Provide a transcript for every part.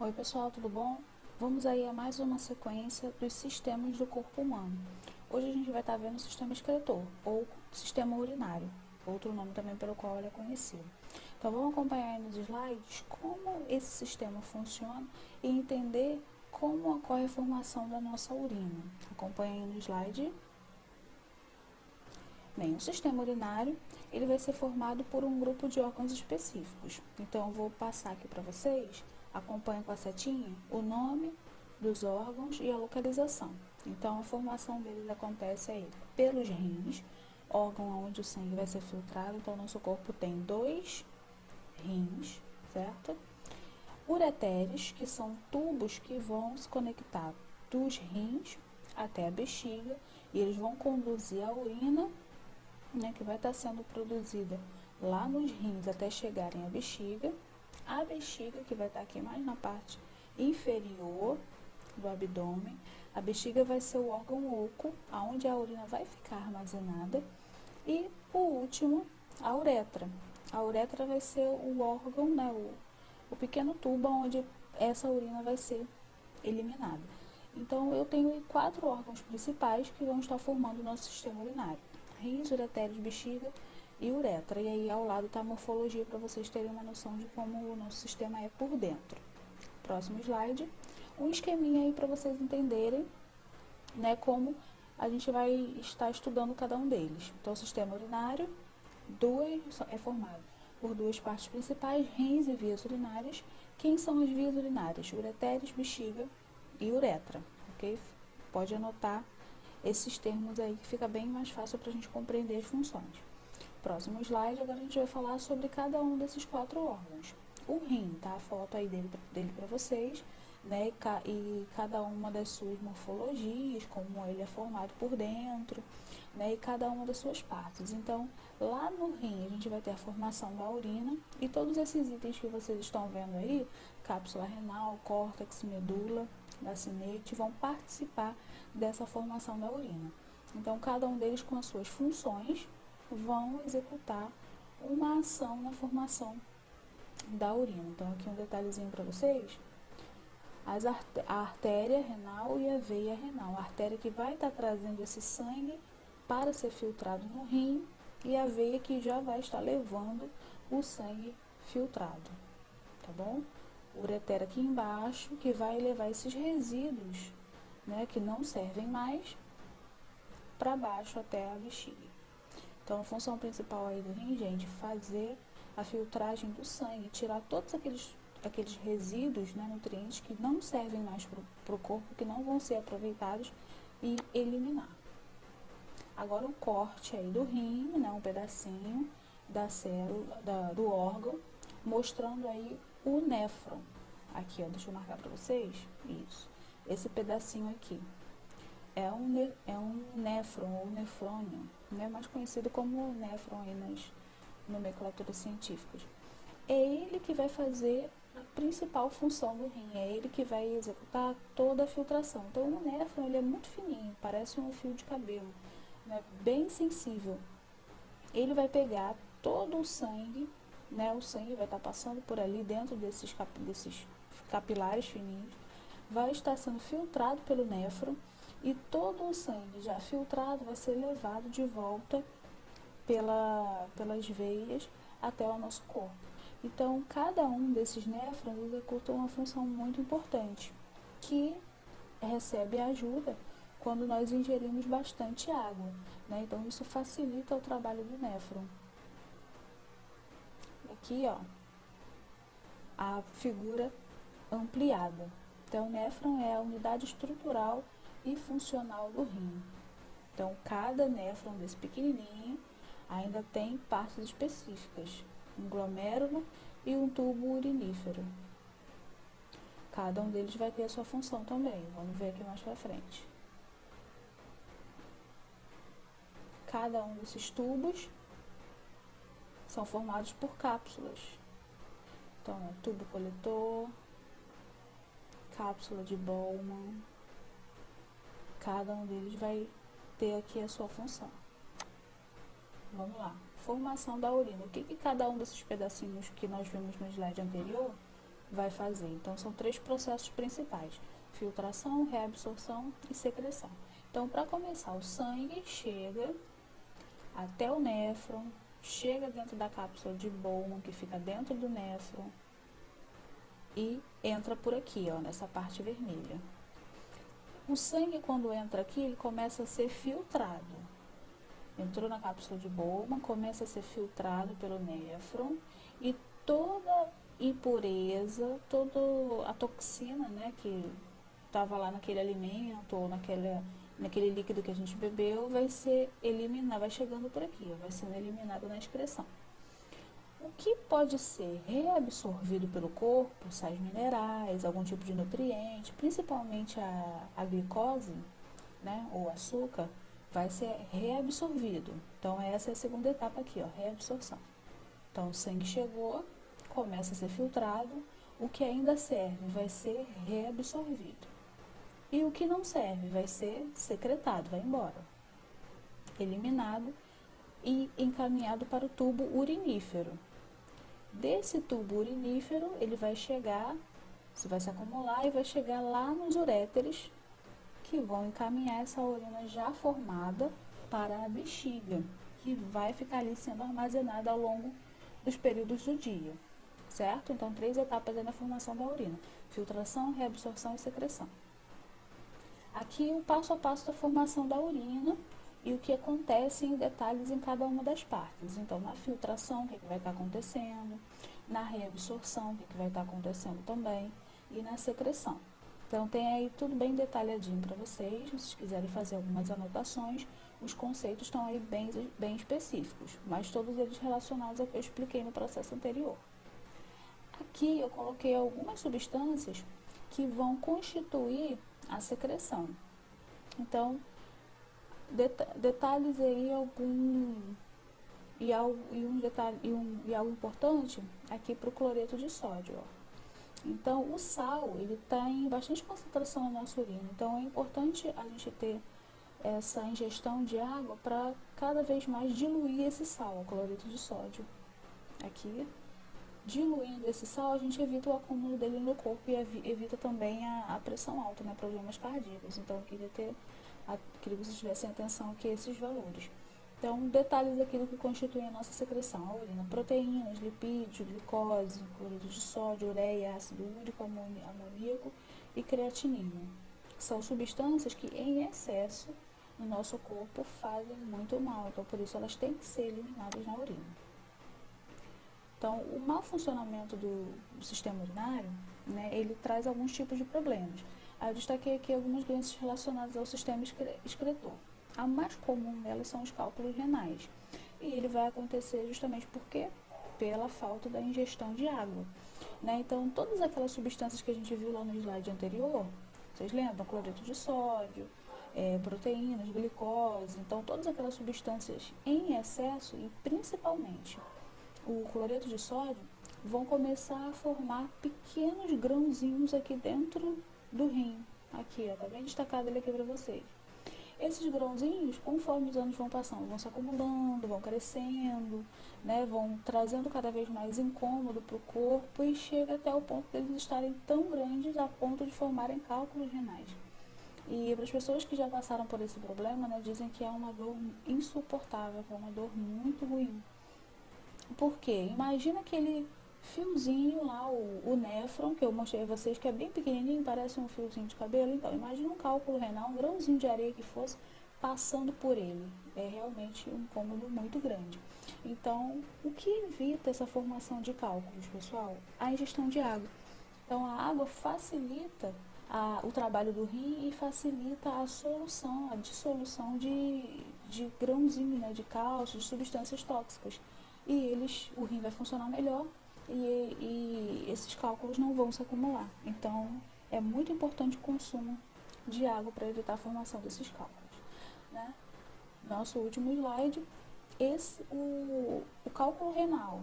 Oi pessoal, tudo bom? Vamos aí a mais uma sequência dos sistemas do corpo humano. Hoje a gente vai estar vendo o sistema excretor, ou sistema urinário, outro nome também pelo qual ele é conhecido. Então vamos acompanhar aí nos slides como esse sistema funciona e entender como ocorre a formação da nossa urina. Acompanhe aí no slide. Bem, o sistema urinário ele vai ser formado por um grupo de órgãos específicos. Então, eu vou passar aqui para vocês, acompanhem com a setinha, o nome dos órgãos e a localização. Então, a formação deles acontece aí pelos rins, órgão onde o sangue vai ser filtrado. Então, nosso corpo tem 2 rins, certo? Ureteres, que são tubos que vão se conectar dos rins até a bexiga e eles vão conduzir a urina, né, que vai estar sendo produzida lá nos rins até chegarem à bexiga. A bexiga, que vai estar aqui mais na parte inferior do abdômen. A bexiga vai ser o órgão oco, onde a urina vai ficar armazenada. E o último, a uretra. A uretra vai ser o órgão, né, o pequeno tubo onde essa urina vai ser eliminada. Então, eu tenho 4 órgãos principais que vão estar formando o nosso sistema urinário: rins, ureteres, bexiga e uretra. E aí ao lado está a morfologia para vocês terem uma noção de como o nosso sistema é por dentro. Próximo slide. Um esqueminha aí para vocês entenderem, né, como a gente vai estar estudando cada um deles. Então, o sistema urinário é formado por 2 partes principais, rins e vias urinárias. Quem são as vias urinárias? Ureteres, bexiga e uretra, ok? Pode anotar esses termos aí que fica bem mais fácil para a gente compreender as funções. Próximo slide, agora a gente vai falar sobre cada um desses 4 órgãos. O rim, tá? A foto aí dele para vocês, né? E cada uma das suas morfologias, como ele é formado por dentro, né? E cada uma das suas partes. Então, lá no rim a gente vai ter a formação da urina e todos esses itens que vocês estão vendo aí, cápsula renal, córtex, medula, bacinete, vão participar dessa formação da urina. Então, cada um deles com as suas funções vão executar uma ação na formação da urina. Então, aqui um detalhezinho para vocês: a artéria renal e a veia renal. A artéria que vai estar trazendo esse sangue para ser filtrado no rim e a veia que já vai estar levando o sangue filtrado, tá bom? O ureter aqui embaixo que vai levar esses resíduos, né, que não servem mais, para baixo até a bexiga. Então, a função principal aí do rim, gente, fazer a filtragem do sangue, tirar todos aqueles resíduos, né, nutrientes que não servem mais para o corpo, que não vão ser aproveitados, e eliminar. Agora, o corte aí do rim, né, um pedacinho da célula, do órgão, mostrando aí o néfron. Aqui, ó, deixa eu marcar para vocês. Isso. Esse pedacinho aqui é um néfron ou nefrônio, né, mais conhecido como néfron aí nas nomenclaturas científicas. É ele que vai fazer a principal função do rim, é ele que vai executar toda a filtração. Então, o néfron ele é muito fininho, parece um fio de cabelo, né, bem sensível. Ele vai pegar todo o sangue, né, o sangue vai estar passando por ali dentro desses capilares fininhos, vai estar sendo filtrado pelo néfron e todo o sangue já filtrado vai ser levado de volta pelas veias até o nosso corpo. Então, cada um desses néfrons executa uma função muito importante, que recebe ajuda quando nós ingerimos bastante água, né? Então, isso facilita o trabalho do néfron. Aqui, ó, a figura ampliada. Então, o néfron é a unidade estrutural e funcional do rim. Então, cada néfron desse pequenininho ainda tem partes específicas, um glomérulo e um tubo urinífero. Cada um deles vai ter a sua função também, vamos ver aqui mais pra frente. Cada um desses tubos são formados por cápsulas. Então, tubo coletor, cápsula de Bowman. Cada um deles vai ter aqui a sua função. Vamos lá. Formação da urina. O que cada um desses pedacinhos que nós vimos no slide anterior vai fazer. Então, são 3 processos principais: filtração, reabsorção e secreção. Então, para começar, o sangue chega até o néfron, chega dentro da cápsula de Bowman, que fica dentro do néfron, e entra por aqui, ó, nessa parte vermelha. O sangue, quando entra aqui, ele começa a ser filtrado. Entrou na cápsula de Bowman, começa a ser filtrado pelo néfron, e toda impureza, toda a toxina, né, que estava lá naquele alimento ou naquele líquido que a gente bebeu, vai ser eliminado, vai chegando por aqui, vai sendo eliminado na excreção. O que pode ser reabsorvido pelo corpo, sais minerais, algum tipo de nutriente, principalmente a glicose, né, ou açúcar, vai ser reabsorvido. Então, essa é a segunda etapa aqui, ó, reabsorção. Então, o sangue chegou, começa a ser filtrado, o que ainda serve vai ser reabsorvido. E o que não serve vai ser secretado, vai embora, eliminado e encaminhado para o tubo urinífero. Desse tubo urinífero, ele vai chegar, vai se acumular e vai chegar lá nos uréteres, que vão encaminhar essa urina já formada para a bexiga, que vai ficar ali sendo armazenada ao longo dos períodos do dia, certo? Então, 3 etapas aí na formação da urina: filtração, reabsorção e secreção. Aqui o passo a passo da formação da urina e o que acontece em detalhes em cada uma das partes. Então, na filtração, o que vai estar acontecendo, na reabsorção, o que vai estar acontecendo também, e na secreção. Então, tem aí tudo bem detalhadinho para vocês. Se vocês quiserem fazer algumas anotações, os conceitos estão aí bem específicos, mas todos eles relacionados ao que eu expliquei no processo anterior. Aqui eu coloquei algumas substâncias que vão constituir a secreção. Então, detalhes aí algo importante aqui para o cloreto de sódio. Ó. Então, o sal, ele está em bastante concentração na nossa urina. Então, é importante a gente ter essa ingestão de água para cada vez mais diluir esse sal, o cloreto de sódio. Aqui, diluindo esse sal, a gente evita o acúmulo dele no corpo e evita também a pressão alta, né, problemas cardíacos. Então, eu queria que vocês tivessem atenção aqui a esses valores. Então, detalhes aqui do que constitui a nossa secreção: a urina: proteínas, lipídios, glicose, cloreto de sódio, ureia, ácido úrico, amoníaco e creatinina. São substâncias que, em excesso, no nosso corpo fazem muito mal. Então, por isso, elas têm que ser eliminadas na urina. Então, o mau funcionamento do sistema urinário, né, ele traz alguns tipos de problemas. Eu destaquei aqui algumas doenças relacionadas ao sistema excretor. A mais comum delas são os cálculos renais. E ele vai acontecer justamente porque pela falta da ingestão de água. Né? Então, todas aquelas substâncias que a gente viu lá no slide anterior, vocês lembram? Cloreto de sódio, proteínas, glicose. Então, todas aquelas substâncias em excesso e principalmente o cloreto de sódio vão começar a formar pequenos grãozinhos aqui dentro do rim. Aqui, ó, tá bem destacado ele aqui para vocês. Esses grãozinhos, conforme os anos vão passando, vão se acumulando, vão crescendo, né, vão trazendo cada vez mais incômodo para o corpo e chega até o ponto de eles estarem tão grandes a ponto de formarem cálculos renais. E para as pessoas que já passaram por esse problema, né, dizem que é uma dor insuportável, que é uma dor muito ruim. Por quê? Imagina aquele fiozinho lá, o néfron, que eu mostrei a vocês, que é bem pequenininho, parece um fiozinho de cabelo. Então, imagina um cálculo renal, um grãozinho de areia que fosse, passando por ele. É realmente um incômodo muito grande. Então, o que evita essa formação de cálculos, pessoal? A ingestão de água. Então, a água facilita o trabalho do rim e facilita a dissolução de grãozinho, né, de cálcio, de substâncias tóxicas. E o rim vai funcionar melhor e esses cálculos não vão se acumular. Então, é muito importante o consumo de água para evitar a formação desses cálculos. Né? Nosso último slide, o cálculo renal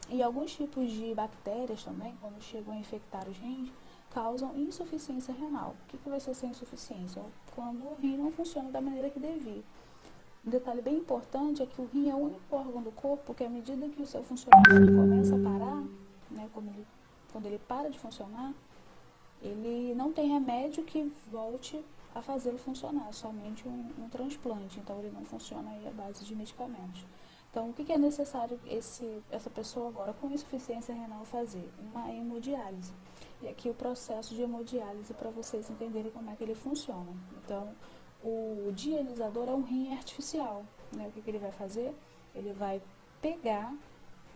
e alguns tipos de bactérias também, quando chegam a infectar os rins, causam insuficiência renal. O que vai ser essa insuficiência? Quando o rim não funciona da maneira que devia. Um detalhe bem importante é que o rim é o único órgão do corpo que, à medida que o seu funcionamento começa a parar, né, como ele quando ele para de funcionar, ele não tem remédio que volte a fazê-lo funcionar, somente um transplante. Então, ele não funciona aí à base de medicamentos. Então, o que é necessário essa pessoa agora com insuficiência renal fazer? Uma hemodiálise. E aqui o processo de hemodiálise para vocês entenderem como é que ele funciona. Então, o dialisador é um rim artificial. Né? O que ele vai fazer? Ele vai pegar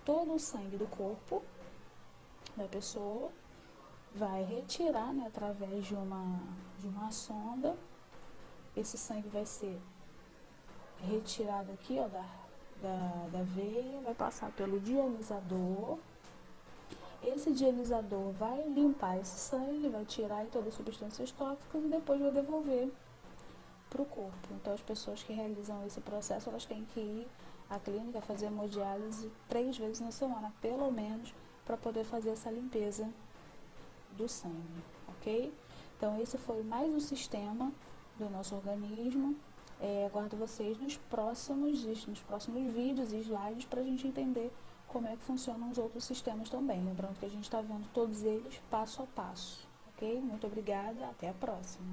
todo o sangue do corpo da pessoa, vai retirar, né, através de uma sonda. Esse sangue vai ser retirado aqui, ó, da veia, vai passar pelo dialisador. Esse dialisador vai limpar esse sangue, vai tirar todas as substâncias tóxicas e depois vai devolver para o corpo. Então, as pessoas que realizam esse processo, elas têm que ir à clínica fazer hemodiálise 3 vezes na semana, pelo menos, para poder fazer essa limpeza do sangue, ok? Então, esse foi mais um sistema do nosso organismo. Aguardo vocês nos próximos vídeos e slides para a gente entender como é que funcionam os outros sistemas também. Lembrando que a gente está vendo todos eles passo a passo, ok? Muito obrigada, até a próxima.